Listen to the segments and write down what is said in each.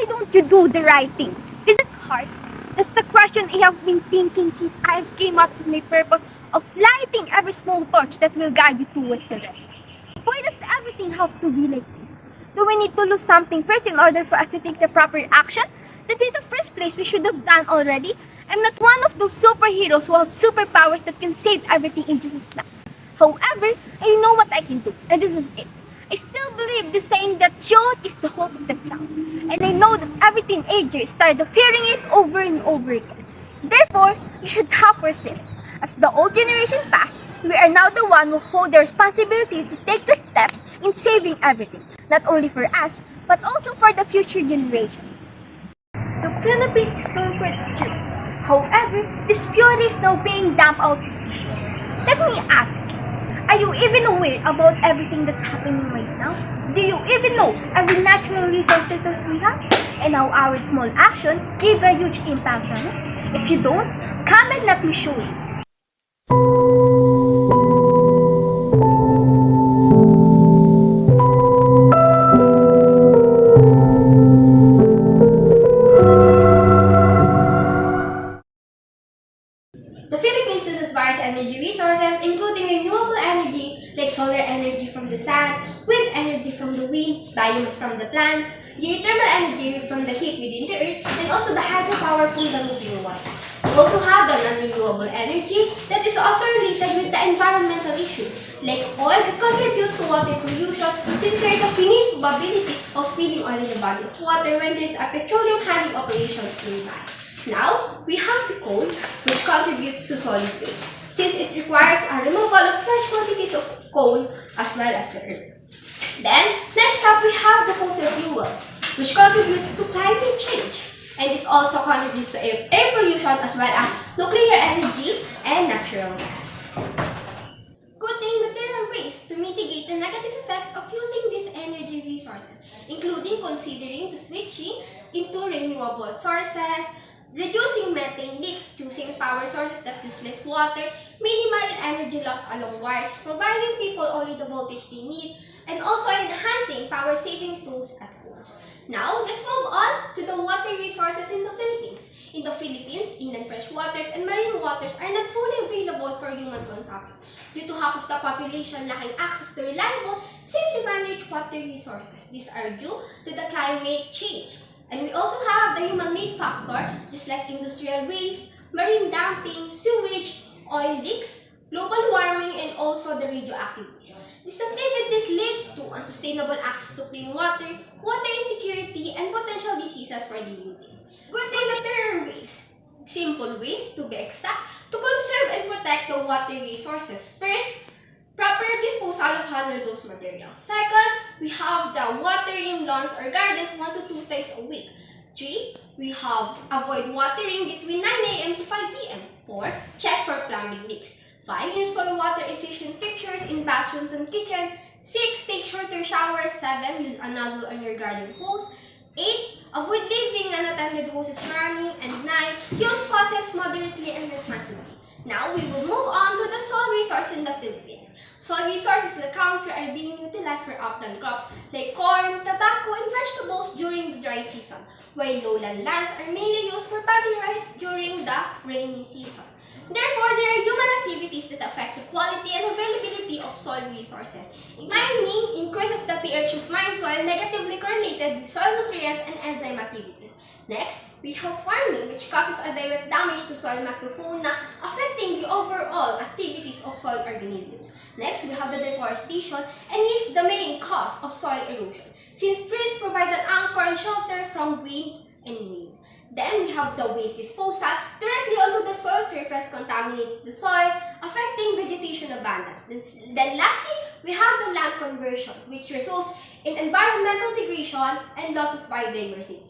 why don't you do the right thing? Is it hard? That's the question I have been thinking since I've came up with my purpose of lighting every small torch that will guide you towards the right. Why does everything have to be like this? Do we need to lose something first in order for us to take the proper action? That in the first place we should have done already. I'm not one of those superheroes who have superpowers that can save everything in just a snap. However, I know what I can do, and this is it. I still believe the saying that youth is the hope of the town, and I know that every teenager is tired of hearing it over and over again. Therefore, you should have foreseen it. As the old generation passed, we are now the one who hold the responsibility to take the steps in saving everything, not only for us, but also for the future generations. The Philippines is known for its beauty. However, this beauty is now being dumped out with issues. Let me ask you, are you even aware about everything that's happening right now? Do you even know every natural resources that we have? And how our small action give a huge impact on it? If you don't, come and let me show you. The Philippines uses various energy resources, including renewable energy like solar energy from the sun, wind energy from the wind, biomass from the plants, geothermal energy from the heat within the earth, and also the hydropower from the moving water. We also have the non-renewable energy that is also related with the environmental issues, like oil that contributes to water pollution since there is a finite probability of spilling oil in the body of water when there is a petroleum handling operation nearby. Now, we have the coal, which contributes to solid waste, since it requires a removal of large quantities of coal as well as the earth. Then, next up, we have the fossil fuels, which contribute to climate change, and it also contributes to air pollution as well as nuclear energy and natural gas. Good thing that there are ways to mitigate the negative effects of using these energy resources, including considering the switching into renewable sources, reducing methane leaks, choosing power sources that use less water, minimal energy loss along wires, providing people only the voltage they need, and also enhancing power-saving tools at homes. Now, let's move on to the water resources in the Philippines. In the Philippines, inland fresh waters and marine waters are not fully available for human consumption due to half of the population lacking access to reliable, safely managed water resources. These are due to the climate change. And we also have the human-made factor, just like industrial waste, marine dumping, sewage, oil leaks, global warming, and also the radioactive waste. These activities leads to unsustainable access to clean water, water insecurity, and potential diseases for living things. Good thing that there are ways, simple ways to be exact, to conserve and protect the water resources. First, proper disposal of hazardous materials. Second, we have the watering lawns or gardens 1 to 2 times a week. 3, we have avoid watering between 9 a.m. to 5 p.m. 4, check for plumbing leaks. 5, install water efficient fixtures in bathrooms and kitchen. 6, take shorter showers. 7, use a nozzle on your garden hose. 8, avoid leaving unattended hoses running. And 9, use faucets moderately and responsibly. Now we will move on to the soil resource in the Philippines. Soil resources in the country are being utilized for upland crops like corn, tobacco, and vegetables during the dry season, while lowland lands are mainly used for paddy rice during the rainy season. Therefore, there are human activities that affect the quality and availability of soil resources. Mining increases the pH of mined soil, negatively correlated with soil nutrients and enzyme activities. Next, we have farming, which causes a direct damage to soil macrofauna, affecting the overall activities of soil organisms. Next, we have the deforestation, and is the main cause of soil erosion, since trees provide an anchor and shelter from wind and rain. Then we have the waste disposal directly onto the soil surface, contaminates the soil, affecting vegetation abundance. Then lastly, we have the land conversion, which results in environmental degradation and loss of biodiversity.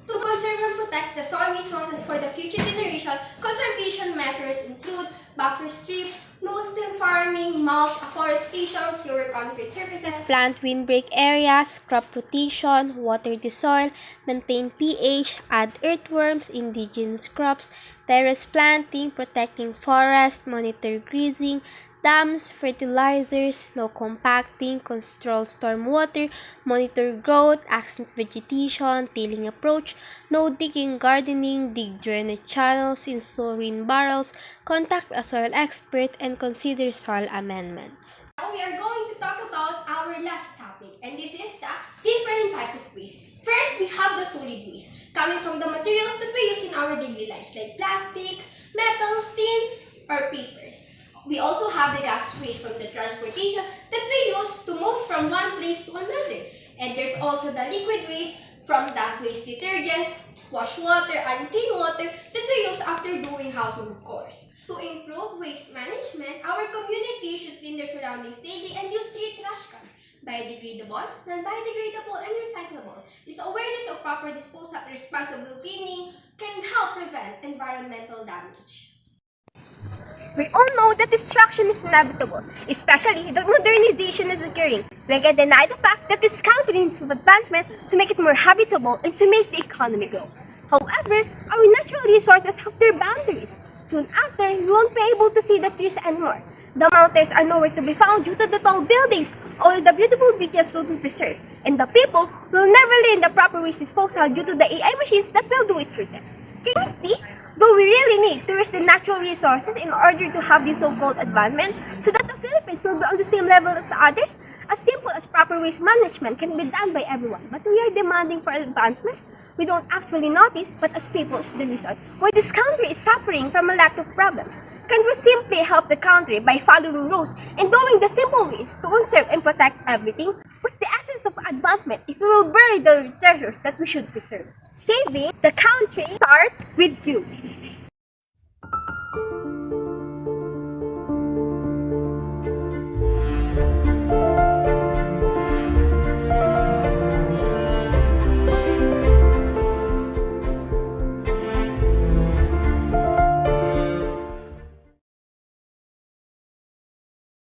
To conserve and protect the soil resources for the future generation, conservation measures include buffer strips, no-till farming, mulch, afforestation, fewer concrete surfaces, plant windbreak areas, crop rotation, water the soil, maintain pH, add earthworms, indigenous crops, terrace planting, protecting forest, monitor grazing, Dams, fertilizers, no compacting, control stormwater, monitor growth, accent vegetation, tilling approach, no digging, gardening, dig drainage channels, install rain barrels, contact a soil expert, and consider soil amendments. Now we are going to talk about our last topic, and this is the different types of waste. First, we have the solid waste, coming from the materials that we use in our daily lives, like plastics, metals, tins, or papers. We also have the gas waste from the transportation that we use to move from one place to another. And there's also the liquid waste from the waste detergents, wash water, and clean water that we use after doing household chores. To improve waste management, our community should clean their surroundings daily and use 3 trash cans: biodegradable, non-biodegradable, and recyclable. This awareness of proper disposal and responsible cleaning can help prevent environmental damage. We all know that destruction is inevitable, especially that modernization is occurring. We can deny the fact that this country needs advancement to make it more habitable and to make the economy grow. However, our natural resources have their boundaries. Soon after, we won't be able to see the trees anymore. The mountains are nowhere to be found due to the tall buildings. Only the beautiful beaches will be preserved, and the people will never learn the proper waste disposal due to the AI machines that will do it for them. Can you see? Though we really need to use the natural resources in order to have this so-called advancement, so that the Philippines will be on the same level as others, as simple as proper waste management can be done by everyone. But we are demanding for advancement. We don't actually notice, but as people is the reason why this country is suffering from a lack of problems. Can we simply help the country by following rules and doing the simple ways to conserve and protect everything? What's the essence of advancement if we will bury the treasures that we should preserve? Saving the country starts with you.